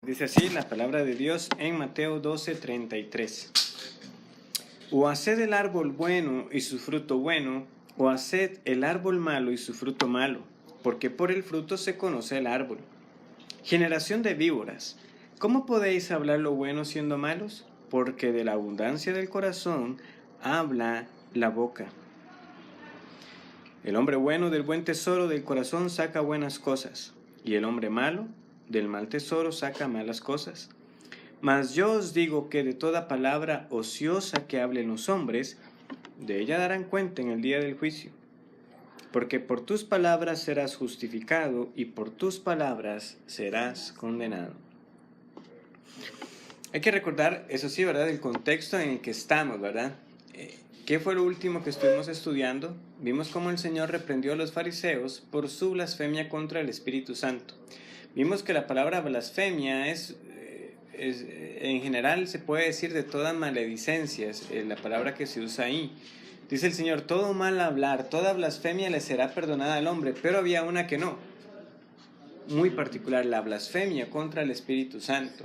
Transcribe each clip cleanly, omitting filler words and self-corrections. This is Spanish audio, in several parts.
Dice así la palabra de Dios en Mateo 12:33. O haced el árbol bueno y su fruto bueno, o haced el árbol malo y su fruto malo, porque por el fruto se conoce el árbol. Generación de víboras, ¿cómo podéis hablar lo bueno siendo malos? Porque de la abundancia del corazón habla la boca. El hombre bueno del buen tesoro del corazón saca buenas cosas, y el hombre malo del mal tesoro saca malas cosas. Mas yo os digo que de toda palabra ociosa que hablen los hombres, de ella darán cuenta en el día del juicio. Porque por tus palabras serás justificado y por tus palabras serás condenado. Hay que recordar, eso sí, ¿verdad?, el contexto en el que estamos, ¿verdad? ¿Qué fue lo último que estuvimos estudiando? Vimos cómo el Señor reprendió a los fariseos por su blasfemia contra el Espíritu Santo. Vimos que la palabra blasfemia en general se puede decir de toda maledicencia, es la palabra que se usa ahí. Dice el Señor, todo mal hablar, toda blasfemia le será perdonada al hombre, pero había una que no, muy particular, la blasfemia contra el Espíritu Santo.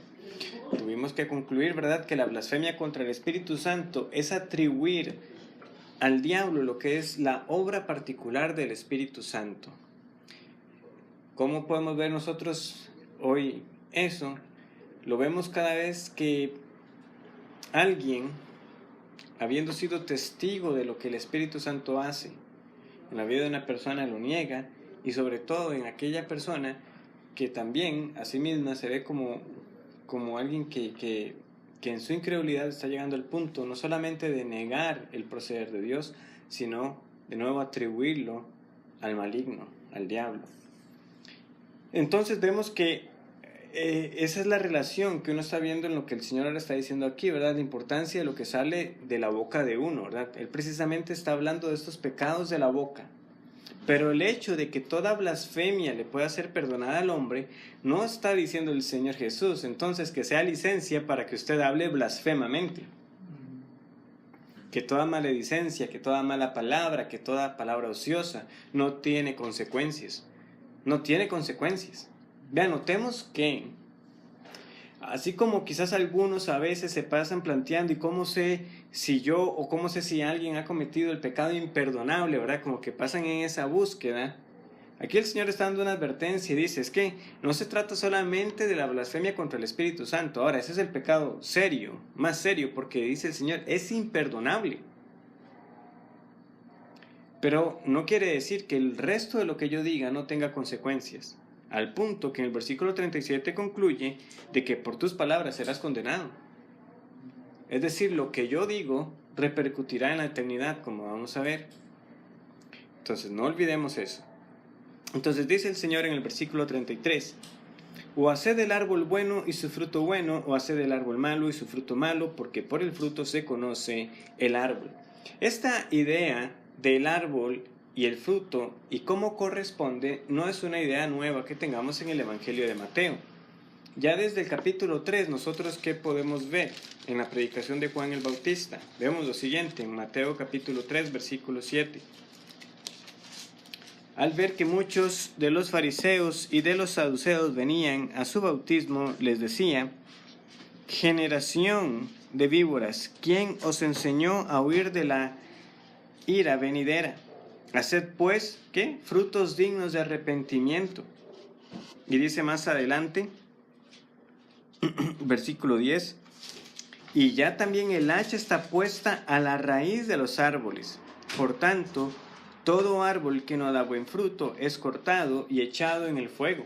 Tuvimos que concluir, ¿verdad?, que la blasfemia contra el Espíritu Santo es atribuir al diablo lo que es la obra particular del Espíritu Santo. ¿Cómo podemos ver nosotros hoy eso? Lo vemos cada vez que alguien, habiendo sido testigo de lo que el Espíritu Santo hace en la vida de una persona, lo niega, y sobre todo en aquella persona que también a sí misma se ve como alguien que en su incredulidad está llegando al punto no solamente de negar el proceder de Dios, sino de nuevo atribuirlo al maligno, al diablo. Entonces vemos que esa es la relación que uno está viendo en lo que el Señor ahora está diciendo aquí, ¿verdad? La importancia de lo que sale de la boca de uno, ¿verdad? Él precisamente está hablando de estos pecados de la boca. Pero el hecho de que toda blasfemia le pueda ser perdonada al hombre, no está diciendo el Señor Jesús, entonces, que sea licencia para que usted hable blasfemamente. Que toda maledicencia, que toda mala palabra, que toda palabra ociosa no tiene consecuencias. No tiene consecuencias. Vean, notemos que, así como quizás algunos a veces se pasan planteando, ¿y cómo sé si yo o cómo sé si alguien ha cometido el pecado imperdonable, ¿verdad? Como que pasan en esa búsqueda. Aquí el Señor está dando una advertencia y dice, es que no se trata solamente de la blasfemia contra el Espíritu Santo. Ahora, ese es el pecado serio, más serio, porque dice el Señor, es imperdonable. Pero no quiere decir que el resto de lo que yo diga no tenga consecuencias. Al punto que en el versículo 37 concluye de que por tus palabras serás condenado. Es decir, lo que yo digo repercutirá en la eternidad, como vamos a ver. Entonces, no olvidemos eso. Entonces dice el Señor en el versículo 33, o haced el árbol bueno y su fruto bueno, o haced el árbol malo y su fruto malo, porque por el fruto se conoce el árbol. Esta idea del árbol y el fruto y cómo corresponde no es una idea nueva que tengamos en el Evangelio de Mateo. Ya desde el capítulo 3, nosotros ¿qué podemos ver en la predicación de Juan el Bautista? Vemos lo siguiente en Mateo capítulo 3, versículo 7. Al ver que muchos de los fariseos y de los saduceos venían a su bautismo, les decía, generación de víboras, ¿quién os enseñó a huir de la ira venidera? Haced pues, ¿qué? Frutos dignos de arrepentimiento. Y dice más adelante, versículo 10, y ya también el hacha está puesta a la raíz de los árboles. Por tanto, todo árbol que no da buen fruto es cortado y echado en el fuego.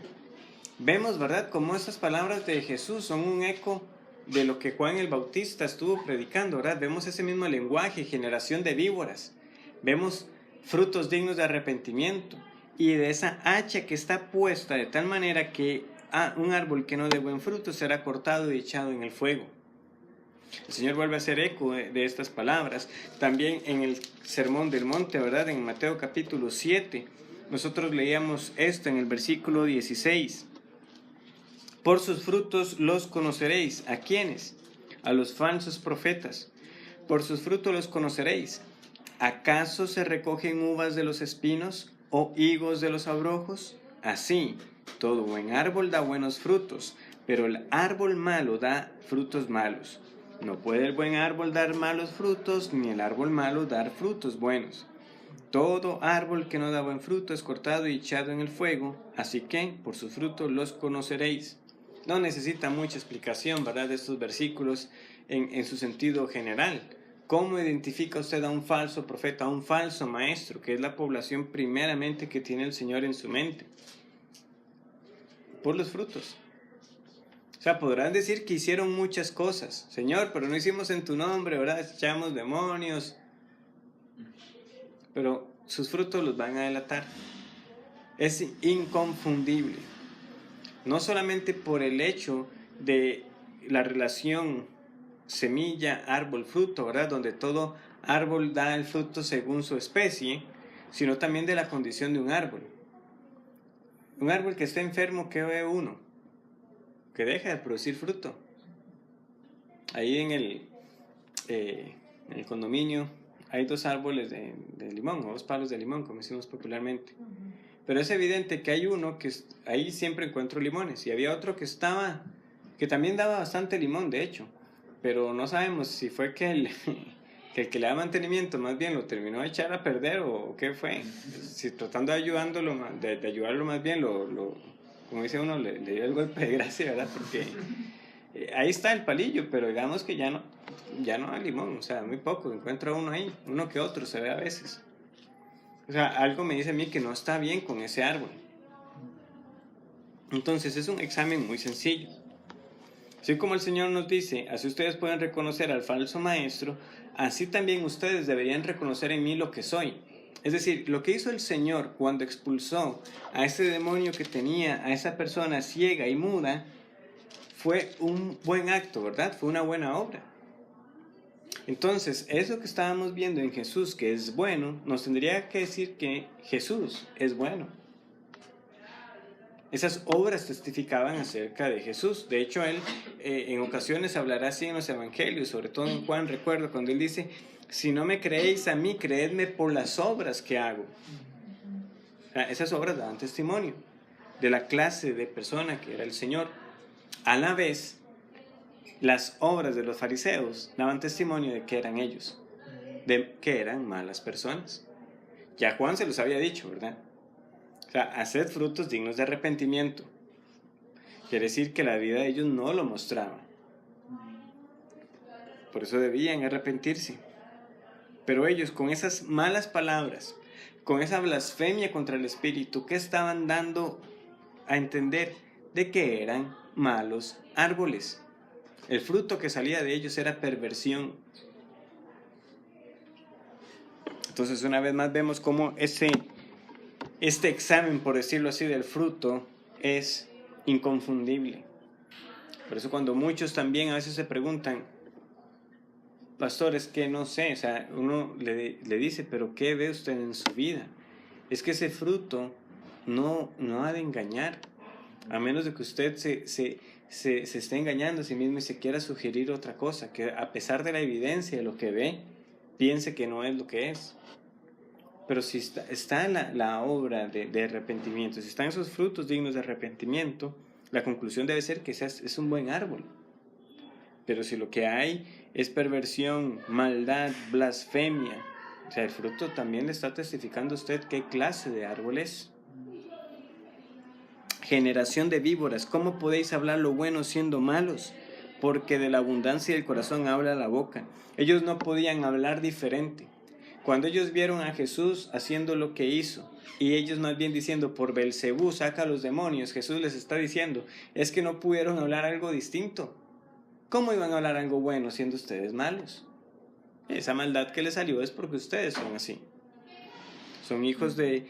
Vemos, ¿verdad?, cómo estas palabras de Jesús son un eco de lo que Juan el Bautista estuvo predicando, ¿verdad? Vemos ese mismo lenguaje, generación de víboras. Vemos frutos dignos de arrepentimiento. Y de esa hacha que está puesta de tal manera que un árbol que no dé buen fruto será cortado y echado en el fuego. El Señor vuelve a hacer eco de estas palabras. También en el Sermón del Monte, ¿verdad? En Mateo capítulo 7, nosotros leíamos esto en el versículo 16. Por sus frutos los conoceréis. ¿A quiénes? A los falsos profetas. Por sus frutos los conoceréis. ¿Acaso se recogen uvas de los espinos o higos de los abrojos? Así, todo buen árbol da buenos frutos, pero el árbol malo da frutos malos. No puede el buen árbol dar malos frutos, ni el árbol malo dar frutos buenos. Todo árbol que no da buen fruto es cortado y echado en el fuego, así que por sus frutos los conoceréis. No necesita mucha explicación, ¿verdad?, de estos versículos en su sentido general. ¿Cómo identifica usted a un falso profeta, a un falso maestro, que es la población primeramente que tiene el Señor en su mente? Por los frutos. O sea, podrán decir que hicieron muchas cosas, Señor, pero no hicimos en tu nombre, ¿verdad? Echamos demonios. Pero sus frutos los van a delatar. Es inconfundible. No solamente por el hecho de la relación semilla, árbol, fruto, ¿verdad? Donde todo árbol da el fruto según su especie, sino también de la condición de un árbol. Un árbol que está enfermo, ¿qué ve uno? Que deja de producir fruto. Ahí en el condominio hay 2 árboles de limón, o 2 palos de limón, como decimos popularmente. Pero es evidente que hay uno que ahí siempre encuentro limones, y había otro que también daba bastante limón, de hecho, pero no sabemos si fue que el que le da mantenimiento más bien lo terminó de echar a perder o qué fue. Si tratando de ayudarlo más bien, como dice uno, le dio el golpe de gracia, ¿verdad? Porque ahí está el palillo, pero digamos que ya no hay limón, o sea, muy poco, encuentra uno ahí, uno que otro se ve a veces. O sea, algo me dice a mí que no está bien con ese árbol. Entonces es un examen muy sencillo. Así como el Señor nos dice, así ustedes pueden reconocer al falso maestro, así también ustedes deberían reconocer en mí lo que soy. Es decir, lo que hizo el Señor cuando expulsó a ese demonio que tenía a esa persona ciega y muda, fue un buen acto, ¿verdad? Fue una buena obra. Entonces, eso que estábamos viendo en Jesús, que es bueno, nos tendría que decir que Jesús es bueno. Esas obras testificaban acerca de Jesús. De hecho, él en ocasiones hablará así en los evangelios, sobre todo en Juan, recuerdo cuando él dice, si no me creéis a mí, creedme por las obras que hago. O sea, esas obras daban testimonio de la clase de persona que era el Señor. A la vez, las obras de los fariseos daban testimonio de que eran ellos, de que eran malas personas. Ya Juan se los había dicho, ¿verdad? O sea, haced frutos dignos de arrepentimiento. Quiere decir que la vida de ellos no lo mostraba. Por eso debían arrepentirse. Pero ellos, con esas malas palabras, con esa blasfemia contra el Espíritu, ¿qué estaban dando a entender? De que eran malos árboles. El fruto que salía de ellos era perversión. Entonces, una vez más vemos cómo este examen, por decirlo así, del fruto es inconfundible. Por eso cuando muchos también a veces se preguntan, pastor, es que no sé, o sea, uno le dice, pero ¿qué ve usted en su vida? Es que ese fruto no ha de engañar, a menos de que usted se esté engañando a sí mismo y se quiera sugerir otra cosa, que a pesar de la evidencia de lo que ve, piense que no es lo que es. Pero si está la obra de arrepentimiento, si están esos frutos dignos de arrepentimiento, la conclusión debe ser que es un buen árbol. Pero si lo que hay es perversión, maldad, blasfemia, o sea, el fruto también le está testificando a usted qué clase de árbol es. Generación de víboras, ¿cómo podéis hablar lo bueno siendo malos? Porque de la abundancia del corazón habla la boca. Ellos no podían hablar diferente. Cuando ellos vieron a Jesús haciendo lo que hizo, y ellos más bien diciendo, por Belcebú saca a los demonios, Jesús les está diciendo, es que no pudieron hablar algo distinto. ¿Cómo iban a hablar algo bueno siendo ustedes malos? Esa maldad que les salió es porque ustedes son así. Son hijos del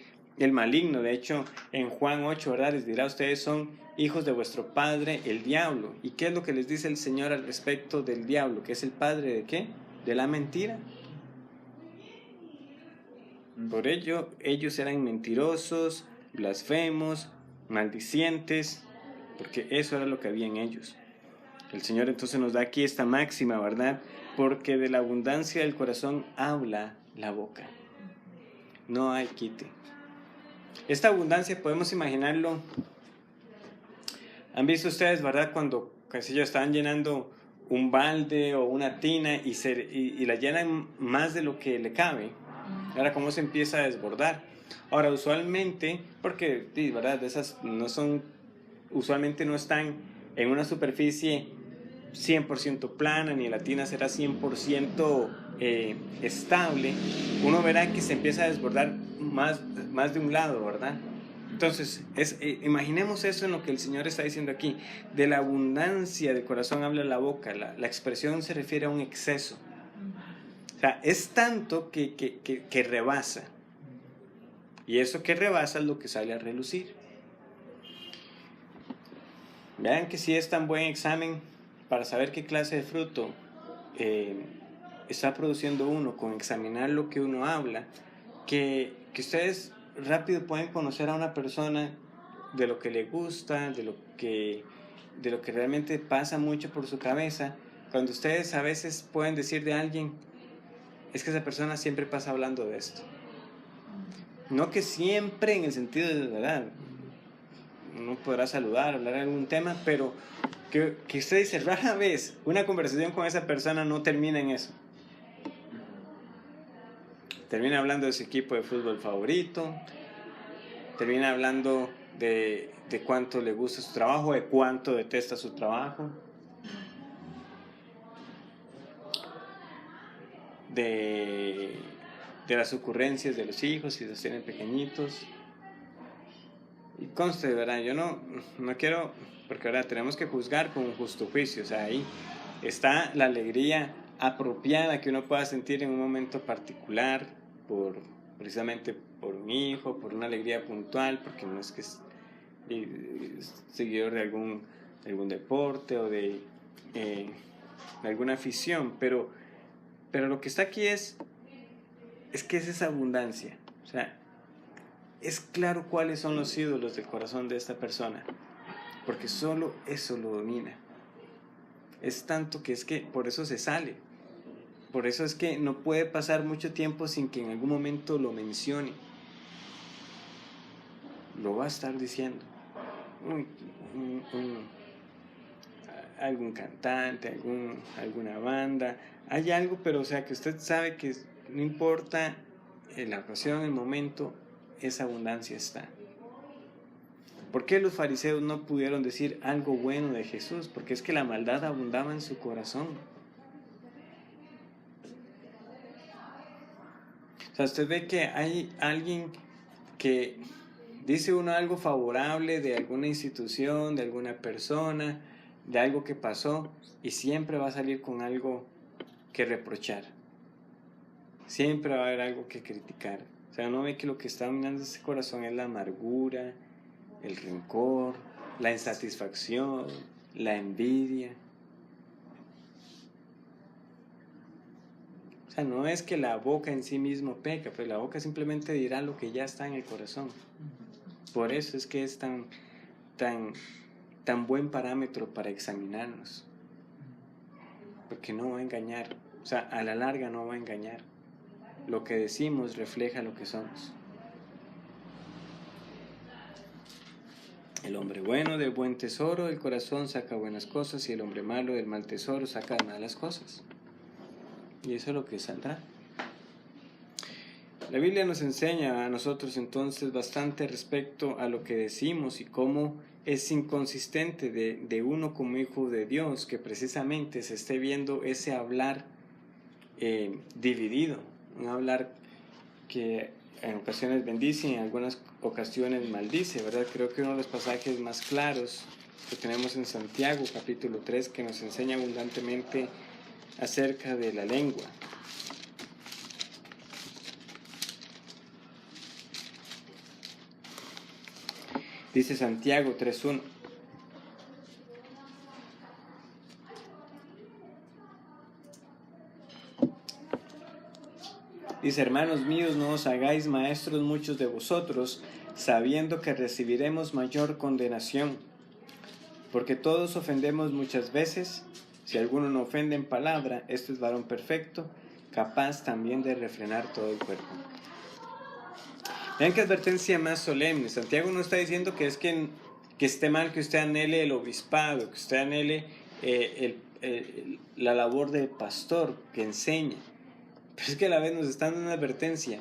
maligno. De hecho, en Juan 8, ¿verdad? Les dirá, ustedes son hijos de vuestro padre, el diablo. ¿Y qué es lo que les dice el Señor al respecto del diablo? ¿Que es el padre de qué? De la mentira. Por ello, ellos eran mentirosos, blasfemos, maldicientes, porque eso era lo que había en ellos. El Señor entonces nos da aquí esta máxima, ¿verdad? Porque de la abundancia del corazón habla la boca. No hay quite. Esta abundancia podemos imaginarlo ¿Han visto ustedes, verdad, cuando, qué sé yo, estaban llenando un balde o una tina y la llenan más de lo que le cabe? Ahora, ¿cómo se empieza a desbordar? Ahora, usualmente, porque, sí, verdad, esas no son, usualmente no están en una superficie 100% plana, ni la tina será 100% estable, uno verá que se empieza a desbordar más de un lado, ¿verdad? Entonces, imaginemos eso en lo que el Señor está diciendo aquí. De la abundancia del corazón habla la boca. La expresión se refiere a un exceso. O sea, es tanto que rebasa. Y eso que rebasa es lo que sale a relucir. Vean que si es tan buen examen para saber qué clase de fruto está produciendo uno con examinar lo que uno habla, que ustedes rápido pueden conocer a una persona de lo que le gusta, de lo que realmente pasa mucho por su cabeza, cuando ustedes a veces pueden decir de alguien, es que esa persona siempre pasa hablando de esto. No que siempre en el sentido de verdad, uno podrá saludar, hablar de algún tema, pero que usted dice, rara vez una conversación con esa persona no termina en eso. Termina hablando de su equipo de fútbol favorito, termina hablando de cuánto le gusta su trabajo, de cuánto detesta su trabajo, de las ocurrencias de los hijos si los tienen pequeñitos. Y conste, ¿verdad? Yo no quiero, porque ahora tenemos que juzgar con un justo juicio. O sea, ahí está la alegría apropiada que uno pueda sentir en un momento particular, precisamente por un hijo, por una alegría puntual, porque no es que es seguidor de algún deporte o de alguna afición, pero lo que está aquí es que es esa abundancia. O sea, es claro cuáles son los ídolos del corazón de esta persona, porque solo eso lo domina. Es tanto que es que por eso se sale. Por eso es que no puede pasar mucho tiempo sin que en algún momento lo mencione. Lo va a estar diciendo. Algún cantante, alguna banda, hay algo, pero o sea que usted sabe que no importa la ocasión, el momento, esa abundancia está. ¿Por qué los fariseos no pudieron decir algo bueno de Jesús? Porque es que la maldad abundaba en su corazón. O sea, usted ve que hay alguien que dice uno algo favorable de alguna institución, de alguna persona, de algo que pasó, y siempre va a salir con algo que reprochar. Siempre va a haber algo que criticar. O sea, uno ve que lo que está dominando ese corazón es la amargura, el rencor, la insatisfacción, la envidia. O sea, no es que la boca en sí mismo peca, pues la boca simplemente dirá lo que ya está en el corazón. Por eso es que es tan buen parámetro para examinarnos. Porque no va a engañar. O sea, a la larga no va a engañar. Lo que decimos refleja lo que somos. El hombre bueno del buen tesoro del corazón saca buenas cosas, y el hombre malo del mal tesoro saca malas cosas. Y eso es lo que saldrá. La Biblia nos enseña a nosotros entonces bastante respecto a lo que decimos y cómo es inconsistente de uno como hijo de Dios que precisamente se esté viendo ese hablar dividido, un hablar que en ocasiones bendice y en algunas ocasiones maldice, ¿verdad? Creo que uno de los pasajes más claros que tenemos en Santiago capítulo 3 que nos enseña abundantemente acerca de la lengua. Dice Santiago 3:1. Dice, hermanos míos, no os hagáis maestros muchos de vosotros, sabiendo que recibiremos mayor condenación. Porque todos ofendemos muchas veces. Si alguno no ofende en palabra, este es varón perfecto, capaz también de refrenar todo el cuerpo. Vean qué advertencia más solemne. Santiago no está diciendo que es que que esté mal que usted anhele el obispado, que usted anhele la labor del pastor que enseña. Pero es que a la vez nos está dando una advertencia,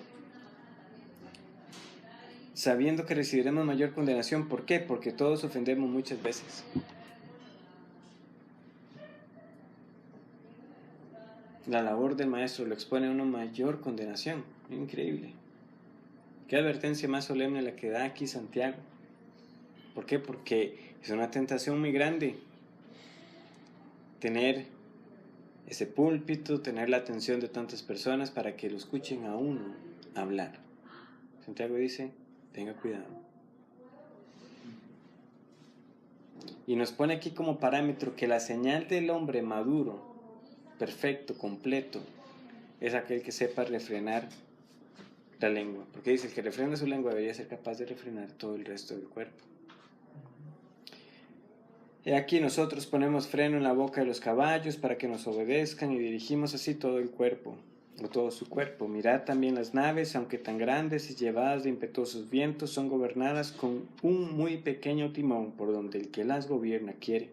sabiendo que recibiremos mayor condenación. ¿Por qué? Porque todos ofendemos muchas veces. La labor del maestro lo expone a una mayor condenación. Increíble. Qué advertencia más solemne la que da aquí Santiago. ¿Por qué? Porque es una tentación muy grande tener ese púlpito, tener la atención de tantas personas para que lo escuchen a uno hablar. Santiago dice, tenga cuidado. Y nos pone aquí como parámetro que la señal del hombre maduro, perfecto, completo, es aquel que sepa refrenar la lengua. Porque dice, el que refrena su lengua debería ser capaz de refrenar todo el resto del cuerpo. Y aquí nosotros ponemos freno en la boca de los caballos para que nos obedezcan y dirigimos así todo el cuerpo, o todo su cuerpo. Mirad también las naves, aunque tan grandes y llevadas de impetuosos vientos, son gobernadas con un muy pequeño timón por donde el que las gobierna quiere.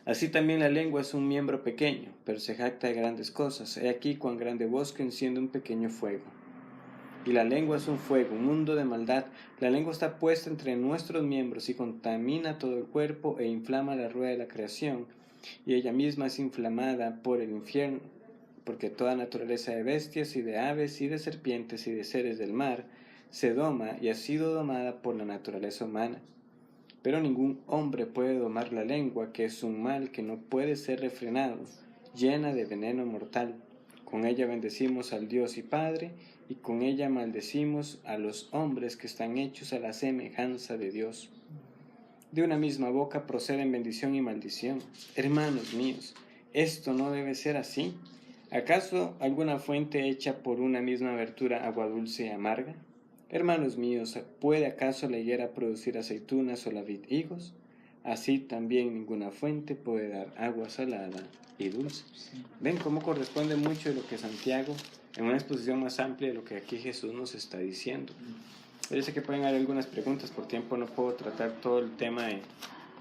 Así también la lengua es un miembro pequeño, pero se jacta de grandes cosas. He aquí cuán grande bosque enciende un pequeño fuego. Y la lengua es un fuego, un mundo de maldad. La lengua está puesta entre nuestros miembros y contamina todo el cuerpo e inflama la rueda de la creación. Y ella misma es inflamada por el infierno, porque toda naturaleza de bestias y de aves y de serpientes y de seres del mar se doma y ha sido domada por la naturaleza humana. Pero ningún hombre puede domar la lengua, que es un mal que no puede ser refrenado, llena de veneno mortal. Con ella bendecimos al Dios y Padre, y con ella maldecimos a los hombres que están hechos a la semejanza de Dios. De una misma boca proceden bendición y maldición. Hermanos míos, esto no debe ser así. ¿Acaso alguna fuente hecha por una misma abertura agua dulce y amarga? Hermanos míos, ¿puede acaso la higuera producir aceitunas o la vid higos? Así también ninguna fuente puede dar agua salada y dulce. ¿Ven cómo corresponde mucho de lo que Santiago, en una exposición más amplia de lo que aquí Jesús nos está diciendo? Yo sé que pueden haber algunas preguntas, por tiempo no puedo tratar todo el tema de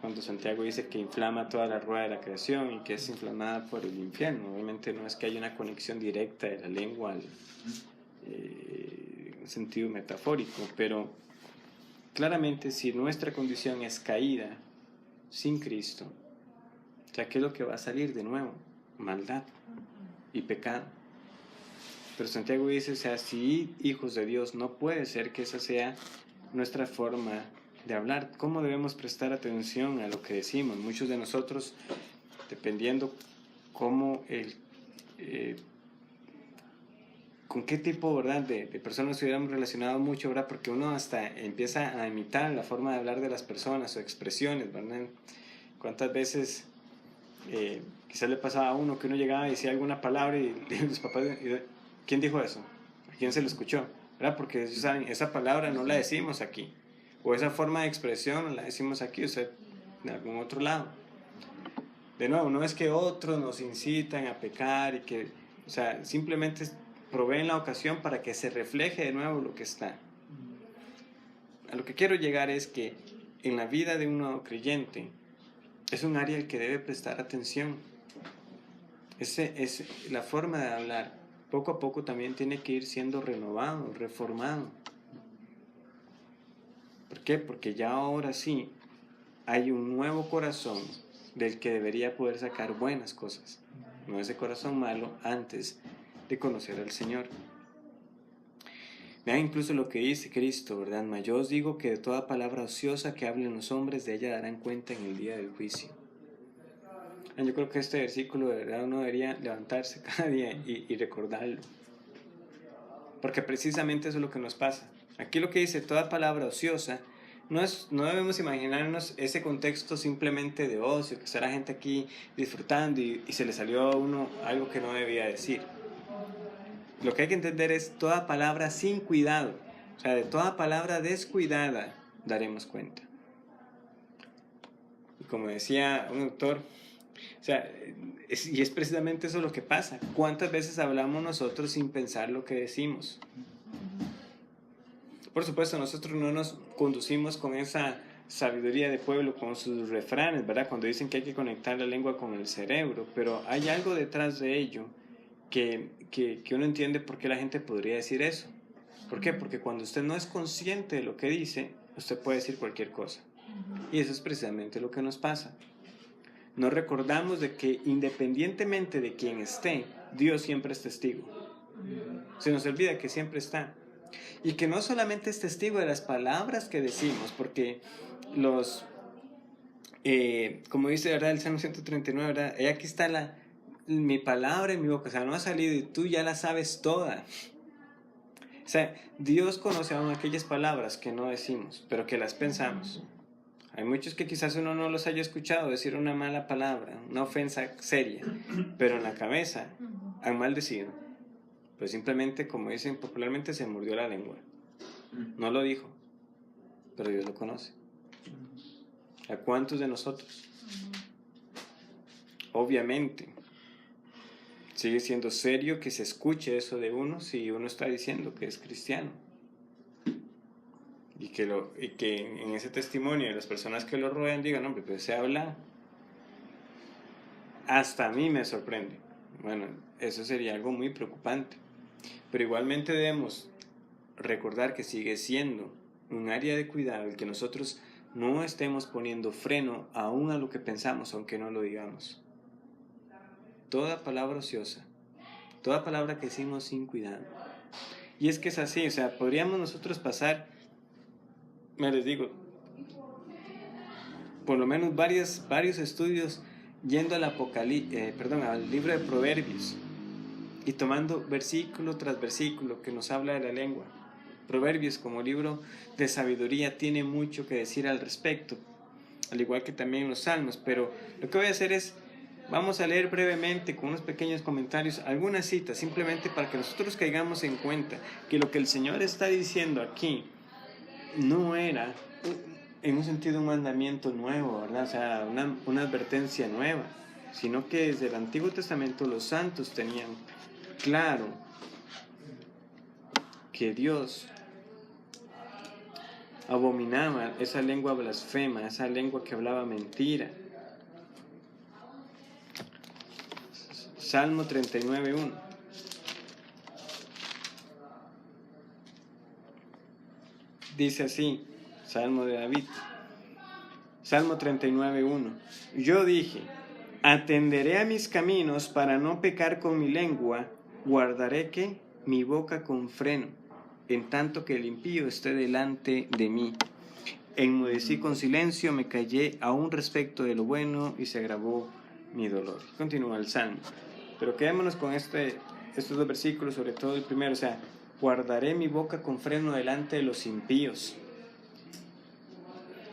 cuando Santiago dice que inflama toda la rueda de la creación y que es inflamada por el infierno. Obviamente no es que haya una conexión directa de la lengua al sentido metafórico, pero claramente si nuestra condición es caída sin Cristo, o sea, ¿qué es lo que va a salir de nuevo? Maldad y pecado. Pero Santiago dice, o sea, si hijos de Dios, no puede ser que esa sea nuestra forma de hablar. ¿Cómo debemos prestar atención a lo que decimos? Muchos de nosotros, dependiendo cómo con qué tipo, ¿verdad?, de personas nos hubiéramos relacionado mucho, ¿verdad? Porque uno hasta empieza a imitar la forma de hablar de las personas o expresiones, ¿verdad? ¿Cuántas veces quizás le pasaba a uno que uno llegaba y decía alguna palabra y los papás, ¿quién dijo eso? ¿A quién se lo escuchó? ¿Verdad? Porque ellos saben, esa palabra no la decimos aquí, o esa forma de expresión no la decimos aquí, o sea, en algún otro lado. De nuevo, no es que otros nos incitan a pecar y que, o sea, simplemente proveen la ocasión para que se refleje de nuevo lo que está. A lo que quiero llegar es que en la vida de un nuevo creyente es un área al que debe prestar atención. Es la forma de hablar. Poco a poco también tiene que ir siendo renovado, reformado. ¿Por qué? Porque ya ahora sí hay un nuevo corazón del que debería poder sacar buenas cosas, no ese corazón malo antes de conocer al Señor. Vean incluso lo que dice Cristo, ¿verdad? Mas yo os digo que de toda palabra ociosa que hablen los hombres, de ella darán cuenta en el día del juicio. Yo creo que este versículo, de verdad, uno debería levantarse cada día y recordarlo. Porque precisamente eso es lo que nos pasa. Aquí lo que dice toda palabra ociosa, no debemos imaginarnos ese contexto simplemente de ocio, que está la gente aquí disfrutando y se le salió a uno algo que no debía decir. Lo que hay que entender es toda palabra sin cuidado, o sea, de toda palabra descuidada daremos cuenta. Y como decía un autor, o sea, y es precisamente eso lo que pasa. ¿Cuántas veces hablamos nosotros sin pensar lo que decimos? Por supuesto, nosotros no nos conducimos con esa sabiduría de pueblo con sus refranes, ¿verdad? Cuando dicen que hay que conectar la lengua con el cerebro, pero hay algo detrás de ello que uno entiende por qué la gente podría decir eso. ¿Por qué? Porque cuando usted no es consciente de lo que dice, usted puede decir cualquier cosa. Y eso es precisamente lo que nos pasa. No recordamos de que independientemente de quién esté, Dios siempre es testigo. Se nos olvida que siempre está. Y que no solamente es testigo de las palabras que decimos, porque como dice, ¿verdad? El Salmo 139, ¿verdad? Aquí está mi palabra en mi boca, o sea, no ha salido y tú ya la sabes toda. O sea, Dios conoce aún aquellas palabras que no decimos, pero que las pensamos. Hay muchos que quizás uno no los haya escuchado decir una mala palabra, una ofensa seria, pero en la cabeza han maldecido. Pues simplemente, como dicen popularmente, se mordió la lengua. No lo dijo, pero Dios lo conoce. ¿A cuántos de nosotros? Obviamente, sigue siendo serio que se escuche eso de uno si uno está diciendo que es cristiano. Y que en ese testimonio de las personas que lo rodean digan, hombre, pues se habla, hasta a mí me sorprende. Bueno, eso sería algo muy preocupante. Pero igualmente debemos recordar que sigue siendo un área de cuidado el que nosotros no estemos poniendo freno aún a lo que pensamos, aunque no lo digamos. Toda palabra ociosa, toda palabra que decimos sin cuidado. Y es que es así, o sea, podríamos nosotros pasar, les digo, por lo menos varios estudios yendo al libro de Proverbios y tomando versículo tras versículo que nos habla de la lengua. Proverbios como libro de sabiduría tiene mucho que decir al respecto, al igual que también los salmos, pero lo que voy a hacer es, vamos a leer brevemente con unos pequeños comentarios algunas citas, simplemente para que nosotros caigamos en cuenta que lo que el Señor está diciendo aquí no era en un sentido un mandamiento nuevo, ¿verdad? O sea, una advertencia nueva, sino que desde el Antiguo Testamento los santos tenían claro que Dios abominaba esa lengua blasfema, esa lengua que hablaba mentira. Salmo 39:1. Dice así, Salmo de David. Salmo 39:1. Yo dije, atenderé a mis caminos para no pecar con mi lengua, guardaré que mi boca con freno, en tanto que el impío esté delante de mí. Enmudecí con silencio, me callé aún respecto de lo bueno y se agravó mi dolor. Continúa el Salmo. Pero quedémonos con estos dos versículos, sobre todo el primero, o sea, guardaré mi boca con freno delante de los impíos.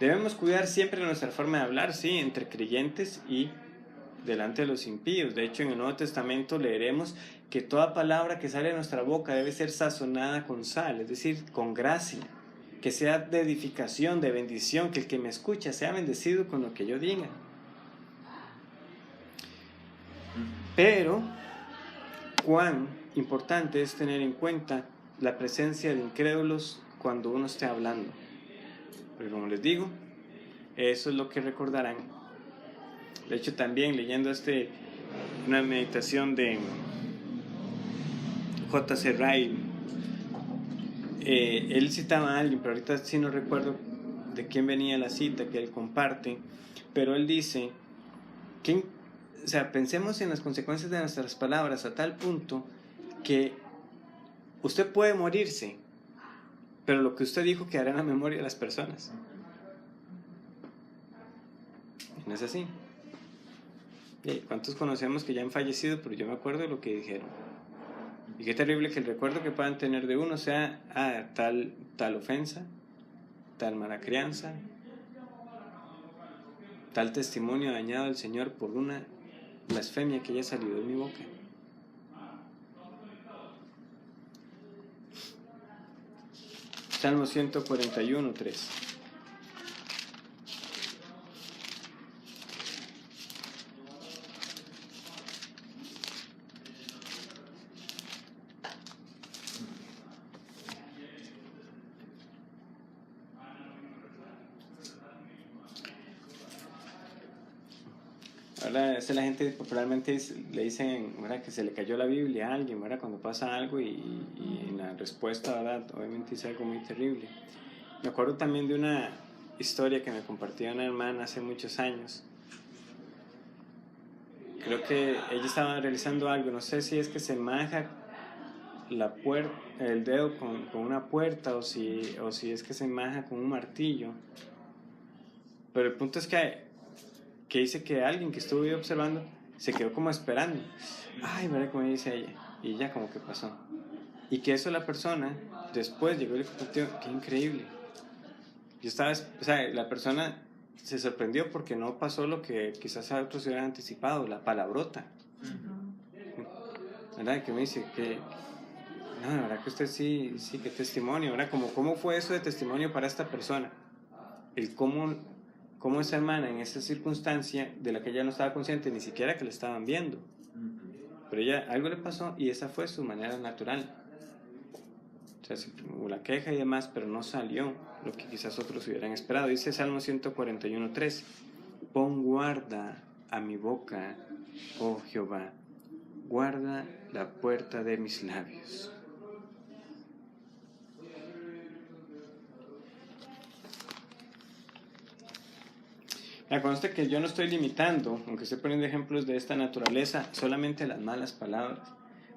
Debemos cuidar siempre nuestra forma de hablar, sí, entre creyentes y delante de los impíos. De hecho, en el Nuevo Testamento leeremos que toda palabra que sale de nuestra boca debe ser sazonada con sal, es decir, con gracia, que sea de edificación, de bendición, que el que me escucha sea bendecido con lo que yo diga. Pero cuán importante es tener en cuenta la presencia de incrédulos cuando uno esté hablando. Pero como les digo, eso es lo que recordarán. De hecho, también leyendo una meditación de J.C. Ryle, él citaba a alguien, pero ahorita sí no recuerdo de quién venía la cita que él comparte, pero él dice que, o sea, pensemos en las consecuencias de nuestras palabras a tal punto que usted puede morirse, pero lo que usted dijo quedará en la memoria de las personas. ¿No es así? ¿Cuántos conocemos que ya han fallecido, pero yo me acuerdo de lo que dijeron? Y qué terrible que el recuerdo que puedan tener de uno sea tal ofensa, tal mala crianza, tal testimonio dañado al Señor por una blasfemia que haya salido de mi boca. Salmo 141:3. Ahora, esa la gente popularmente le dicen, ¿verdad?, que se le cayó la Biblia a alguien, ¿verdad?, cuando pasa algo y en la respuesta, ¿verdad?, obviamente es algo muy terrible. Me acuerdo también de una historia que me compartió una hermana hace muchos años. Creo que ella estaba realizando algo, no sé si es que se maja el dedo con una puerta o si es que se maja con un martillo. Pero el punto es que dice que alguien que estuvo ahí observando se quedó como esperando. Ay, veré cómo dice ella. Y ya como que pasó. Y que eso la persona después llegó y le compartió. Qué increíble. Yo estaba, o sea, la persona se sorprendió porque no pasó lo que quizás a otros se hubieran anticipado, la palabrota. ¿Verdad? Que me dice que, no, la verdad que usted sí, qué testimonio, ¿verdad? ¿Cómo fue eso de testimonio para esta persona? El cómo esa hermana en esa circunstancia de la que ella no estaba consciente, ni siquiera que la estaban viendo. Pero ella, algo le pasó y esa fue su manera natural. O sea, hubo la queja y demás, pero no salió lo que quizás otros hubieran esperado. Dice Salmo 141:3: pon guarda a mi boca, oh Jehová, guarda la puerta de mis labios. Me consta que yo no estoy limitando, aunque estoy poniendo ejemplos de esta naturaleza, solamente las malas palabras.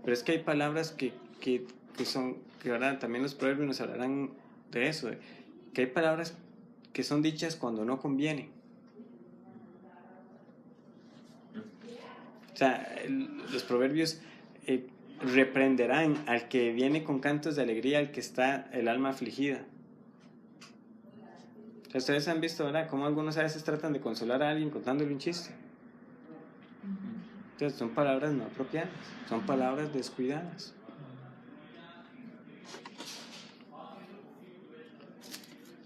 Pero es que hay palabras que son, que ¿verdad?, también los proverbios nos hablarán de eso, que hay palabras que son dichas cuando no conviene. O sea, los proverbios reprenderán al que viene con cantos de alegría, al que está el alma afligida. O sea, ustedes han visto, ¿verdad?, cómo algunos a veces tratan de consolar a alguien contándole un chiste. Entonces son palabras no apropiadas, son palabras descuidadas.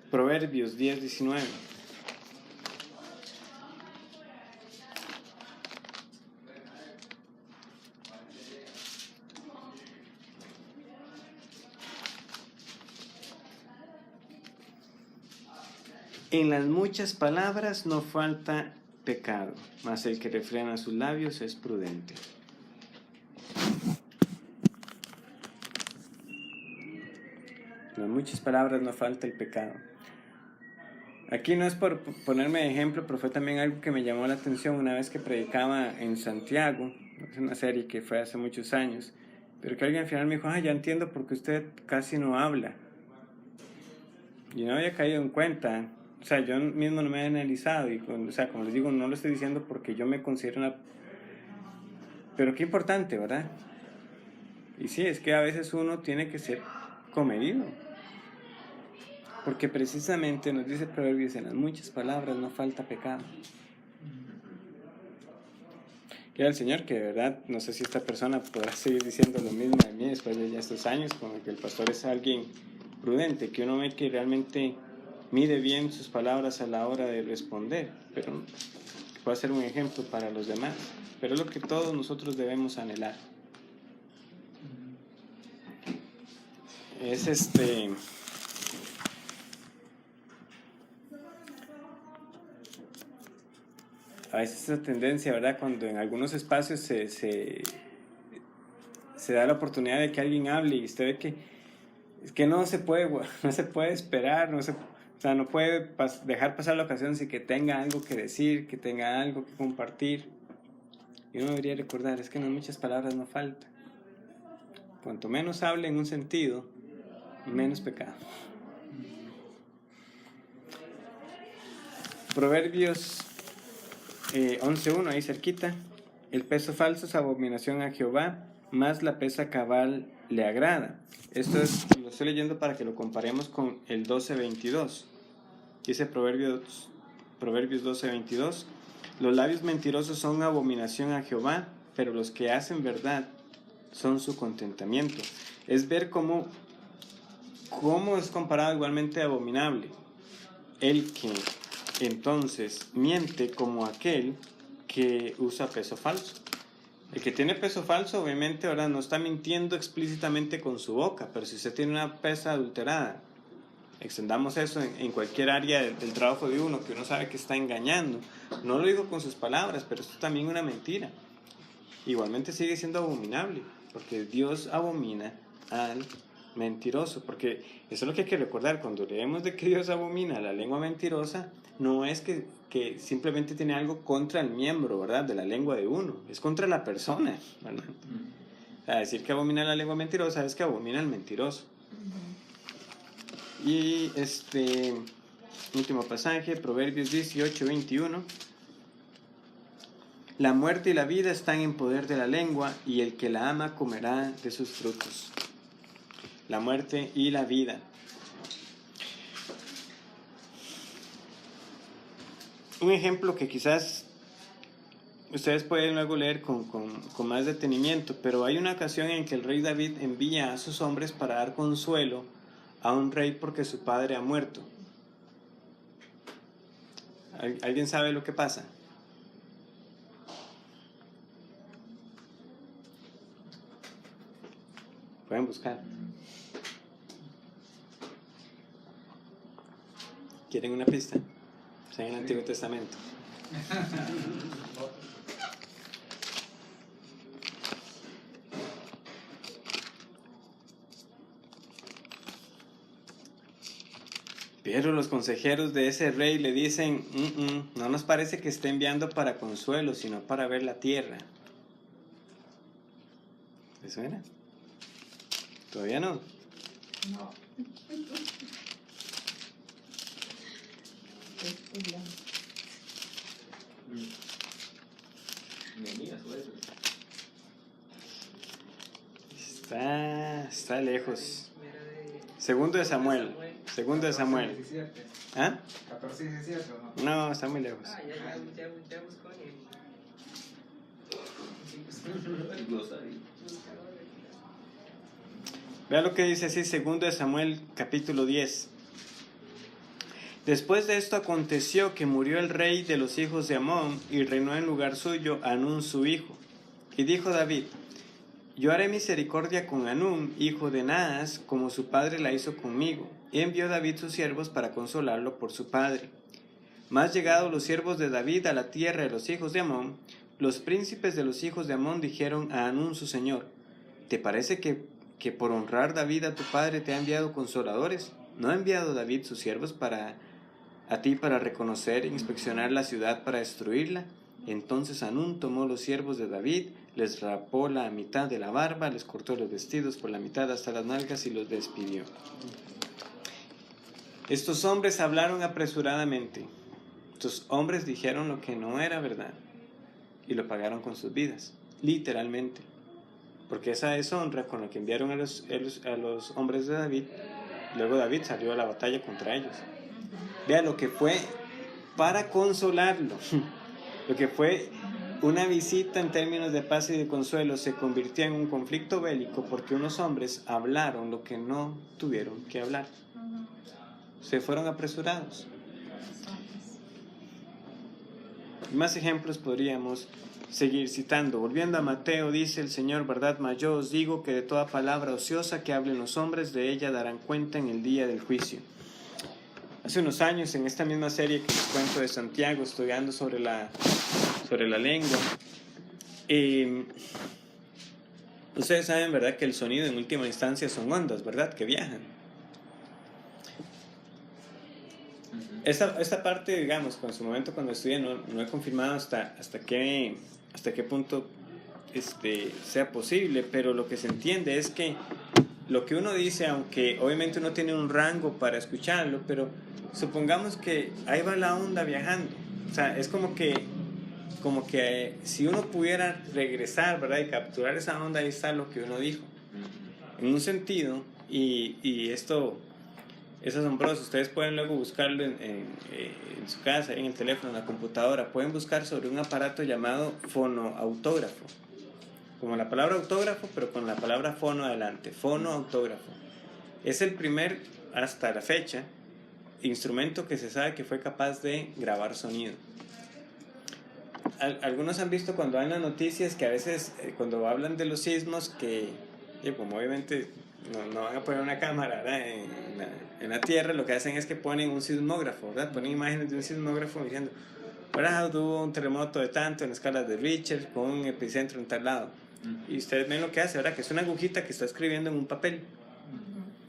Proverbios 10:19. En las muchas palabras no falta pecado, mas el que refrena sus labios es prudente. En las muchas palabras no falta el pecado. Aquí no es por ponerme de ejemplo, pero fue también algo que me llamó la atención una vez que predicaba en Santiago. Es una serie que fue hace muchos años, pero que alguien al final me dijo: ya entiendo por qué usted casi no habla. Y no había caído en cuenta. O sea, yo mismo no me he analizado y, o sea, como les digo, no lo estoy diciendo porque yo me considero una... Pero qué importante, ¿verdad? Y sí, es que a veces uno tiene que ser comedido. Porque precisamente nos dice Proverbios, en las muchas palabras no falta pecado. Quiero al Señor que de verdad, no sé si esta persona podrá seguir diciendo lo mismo de mí después de ya estos años, como que el pastor es alguien prudente, que uno ve que realmente mide bien sus palabras a la hora de responder, pero puede ser un ejemplo para los demás. Pero es lo que todos nosotros debemos anhelar. Es a veces esa tendencia, ¿verdad?, cuando en algunos espacios se da la oportunidad de que alguien hable y usted ve que no se puede esperar, o sea, no puede dejar pasar la ocasión sin que tenga algo que decir, que tenga algo que compartir. Y uno debería recordar, es que en muchas palabras no falta. Cuanto menos hable en un sentido, menos pecado. Proverbios 11:1, ahí cerquita: el peso falso es abominación a Jehová, mas la pesa cabal le agrada. Esto lo estoy leyendo para que lo comparemos con el 12:22. Dice Proverbios 12:22: los labios mentirosos son abominación a Jehová, pero los que hacen verdad son su contentamiento. Es ver cómo es comparado igualmente abominable el que entonces miente como aquel que usa peso falso. El que tiene peso falso, obviamente, ahora no está mintiendo explícitamente con su boca, pero si usted tiene una pesa adulterada, extendamos eso en cualquier área del trabajo de uno, que uno sabe que está engañando. No lo digo con sus palabras, pero esto también es una mentira. Igualmente sigue siendo abominable, porque Dios abomina al mentiroso, porque eso es lo que hay que recordar. Cuando leemos de que Dios abomina la lengua mentirosa, no es que simplemente tiene algo contra el miembro, ¿verdad?, de la lengua de uno, es contra la persona, ¿verdad? O sea, decir que abomina la lengua mentirosa es que abomina al mentiroso. Y último pasaje, Proverbios 18:21. La muerte y la vida están en poder de la lengua, y el que la ama comerá de sus frutos. La muerte y la vida. Un ejemplo que quizás ustedes pueden luego leer con más detenimiento, pero hay una ocasión en que el rey David envía a sus hombres para dar consuelo a un rey porque su padre ha muerto. ¿Alguien sabe lo que pasa? Pueden buscar. ¿Quieren una pista? Está en el Antiguo Testamento. Pero los consejeros de ese rey le dicen, no nos parece que esté enviando para consuelo, sino para ver la tierra. ¿Les suena? ¿Todavía no? No. Está lejos. Segundo de Samuel. Segundo de Samuel. ¿Ah? 14:17, ¿no? No, está muy lejos. Ya buscó el Vea lo que dice así, segundo de Samuel, capítulo 10. Después de esto aconteció que murió el rey de los hijos de Amón, y reinó en lugar suyo Hanún su hijo. Y dijo David, yo haré misericordia con Hanún, hijo de Naas, como su padre la hizo conmigo. Y envió David sus siervos para consolarlo por su padre. Mas llegados los siervos de David a la tierra de los hijos de Amón, los príncipes de los hijos de Amón dijeron a Hanún su señor, ¿te parece que por honrar David a tu padre te ha enviado consoladores? ¿No ha enviado David sus siervos a ti para reconocer e inspeccionar la ciudad para destruirla? Entonces Hanún tomó los siervos de David, les rapó la mitad de la barba, les cortó los vestidos por la mitad hasta las nalgas y los despidió. Estos hombres hablaron apresuradamente. Estos hombres dijeron lo que no era verdad y lo pagaron con sus vidas, literalmente. Porque esa deshonra con la que enviaron a los hombres de David, luego David salió a la batalla contra ellos. Vea lo que fue para consolarlo, lo que fue una visita en términos de paz y de consuelo, se convirtió en un conflicto bélico porque unos hombres hablaron lo que no tuvieron que hablar. Se fueron apresurados. Más ejemplos podríamos seguir citando. Volviendo a Mateo, dice el Señor, verdad, mas yo os digo que de toda palabra ociosa que hablen los hombres, de ella darán cuenta en el día del juicio. Hace unos años, en esta misma serie que les cuento de Santiago, estudiando sobre la lengua, ustedes saben, ¿verdad?, que el sonido en última instancia son ondas, ¿verdad?, que viajan. Esta parte, digamos, con su momento cuando estudié, no he confirmado hasta qué punto sea posible, pero lo que se entiende es que lo que uno dice, aunque obviamente uno tiene un rango para escucharlo, pero supongamos que ahí va la onda viajando. O sea, es como que si uno pudiera regresar, ¿verdad?, y capturar esa onda, ahí está lo que uno dijo. En un sentido, y esto es asombroso. Ustedes pueden luego buscarlo en su casa, en el teléfono, en la computadora. Pueden buscar sobre un aparato llamado fonoautógrafo. Como la palabra autógrafo, pero con la palabra fono adelante. Fonoautógrafo. Es el primer, hasta la fecha, instrumento que se sabe que fue capaz de grabar sonido. Algunos han visto cuando hay las noticias que a veces, cuando hablan de los sismos, que como obviamente no van a poner una cámara, ¿verdad? En la Tierra, lo que hacen es que ponen un sismógrafo, ¿verdad? Ponen imágenes de un sismógrafo diciendo, ¿verdad? Hubo un terremoto de tanto en la escala de Richter con un epicentro en tal lado. Y ustedes ven lo que hace, ¿verdad? Que es una agujita que está escribiendo en un papel.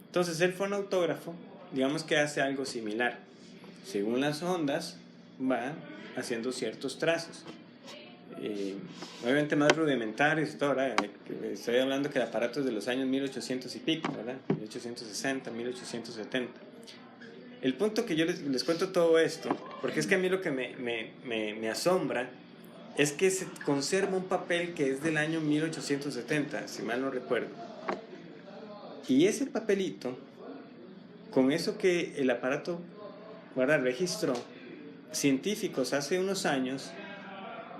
Entonces el fonautógrafo, digamos que hace algo similar. Según las ondas, va haciendo ciertos trazos. Obviamente más rudimentarios y todo, ¿verdad? Estoy hablando que el aparato es de los años 1800 y pico, ¿verdad? 1860, 1870. El punto que yo les cuento todo esto, porque es que a mí lo que me asombra es que se conserva un papel que es del año 1870, si mal no recuerdo. Y ese papelito, con eso que el aparato, ¿verdad?, registró, científicos hace unos años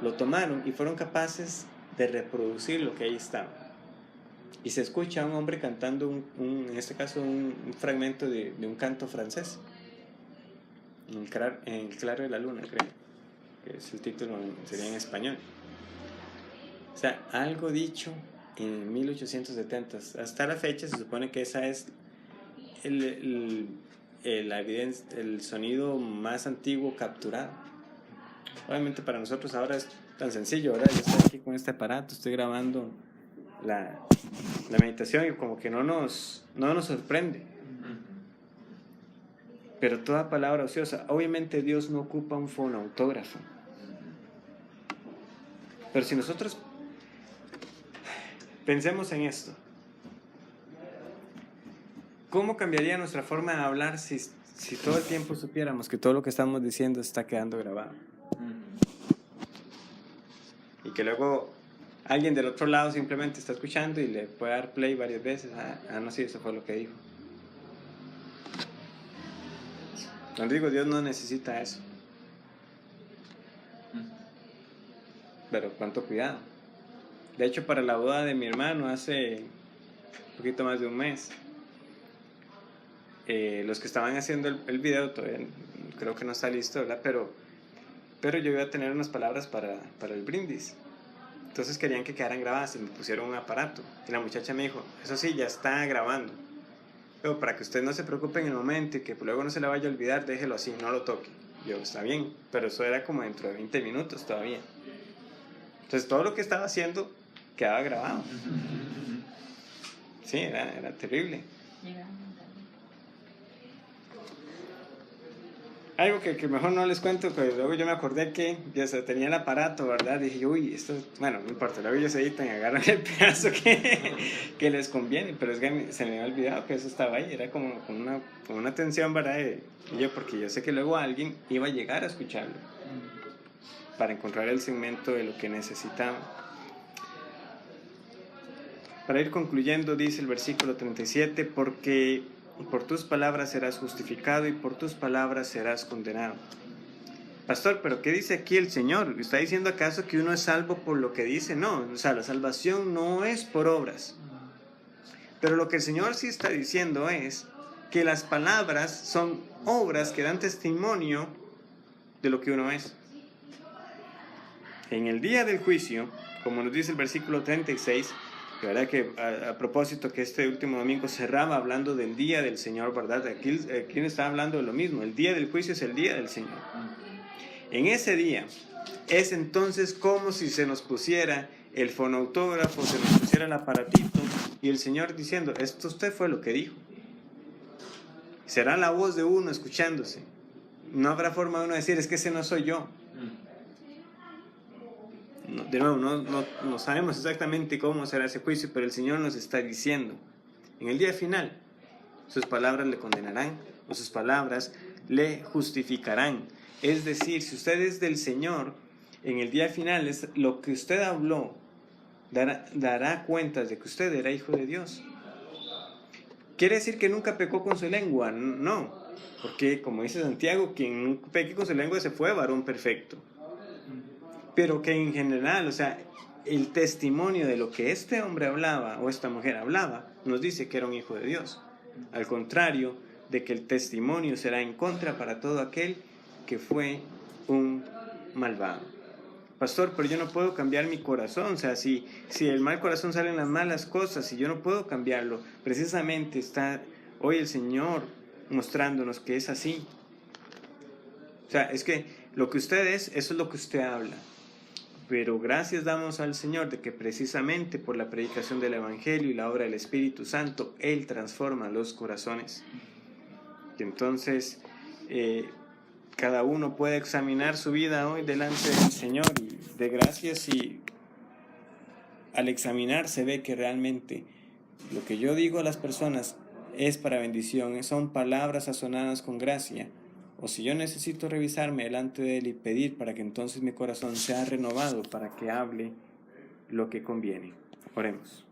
lo tomaron y fueron capaces de reproducir lo que ahí estaba. Y se escucha a un hombre cantando, en este caso, un fragmento de un canto francés. En el claro de la luna, creo. Que es el título, sería en español. O sea, algo dicho en 1870. Hasta la fecha se supone que esa es la evidencia, el sonido más antiguo capturado. Obviamente para nosotros ahora es tan sencillo, ¿verdad? Yo estoy aquí con este aparato, estoy grabando la meditación y como que no nos sorprende. Pero toda palabra ociosa, obviamente Dios no ocupa un fonautógrafo. Pero si nosotros pensemos en esto, ¿cómo cambiaría nuestra forma de hablar si todo el tiempo supiéramos que todo lo que estamos diciendo está quedando grabado? Y que luego alguien del otro lado simplemente está escuchando y le puede dar play varias veces. No, sí, eso fue lo que dijo. Cuando digo Dios no necesita eso. Pero cuánto cuidado. De hecho, para la boda de mi hermano hace un poquito más de un mes, los que estaban haciendo el video, todavía creo que no está listo, ¿verdad? Pero yo iba a tener unas palabras para el brindis. Entonces querían que quedaran grabadas y me pusieron un aparato. Y la muchacha me dijo, eso sí, ya está grabando. Pero para que usted no se preocupe en el momento y que luego no se le vaya a olvidar, déjelo así, no lo toque. Yo, está bien, pero eso era como dentro de 20 minutos todavía. Entonces todo lo que estaba haciendo quedaba grabado. Sí, era terrible. Algo que mejor no les cuento, pero luego yo me acordé que ya se tenía el aparato, ¿verdad? Dije, uy, esto, bueno, no importa, luego ellos se editan y agarran el pedazo que les conviene, pero es que se me había olvidado que eso estaba ahí, era como con una tensión, ¿verdad? Y yo, porque yo sé que luego alguien iba a llegar a escucharlo para encontrar el segmento de lo que necesitaba. Para ir concluyendo, dice el versículo 37, porque por tus palabras serás justificado y por tus palabras serás condenado. Pastor, ¿pero qué dice aquí el Señor? ¿Está diciendo acaso que uno es salvo por lo que dice? No, o sea, la salvación no es por obras. Pero lo que el Señor sí está diciendo es que las palabras son obras que dan testimonio de lo que uno es. En el día del juicio, como nos dice el versículo 36, de verdad que a propósito que este último domingo cerraba hablando del día del Señor, ¿verdad? Aquí está hablando de lo mismo. El día del juicio es el día del Señor. En ese día es entonces como si se nos pusiera el fonautógrafo, se nos pusiera el aparatito y el Señor diciendo, esto usted fue lo que dijo. Será la voz de uno escuchándose. No habrá forma de uno decir, es que ese no soy yo. De nuevo, no sabemos exactamente cómo será ese juicio, pero el Señor nos está diciendo, en el día final, sus palabras le condenarán o sus palabras le justificarán. Es decir, si usted es del Señor, en el día final, lo que usted habló dará cuentas de que usted era hijo de Dios. ¿Quiere decir que nunca pecó con su lengua? No, porque como dice Santiago, quien nunca peque con su lengua se fue varón perfecto. Pero que en general, o sea, el testimonio de lo que este hombre hablaba o esta mujer hablaba, nos dice que era un hijo de Dios. Al contrario de que el testimonio será en contra para todo aquel que fue un malvado. pastor, pero yo no puedo cambiar mi corazón. O sea, si el mal corazón salen las malas cosas y yo no puedo cambiarlo, precisamente está hoy el Señor mostrándonos que es así. O sea, es que lo que usted es, eso es lo que usted habla. Pero gracias damos al Señor de que precisamente por la predicación del Evangelio y la obra del Espíritu Santo, Él transforma los corazones. Y entonces, cada uno puede examinar su vida hoy delante del Señor y de gracias, y al examinar se ve que realmente lo que yo digo a las personas es para bendición, son palabras sazonadas con gracia. O si yo necesito revisarme delante de Él y pedir para que entonces mi corazón sea renovado para que hable lo que conviene. Oremos.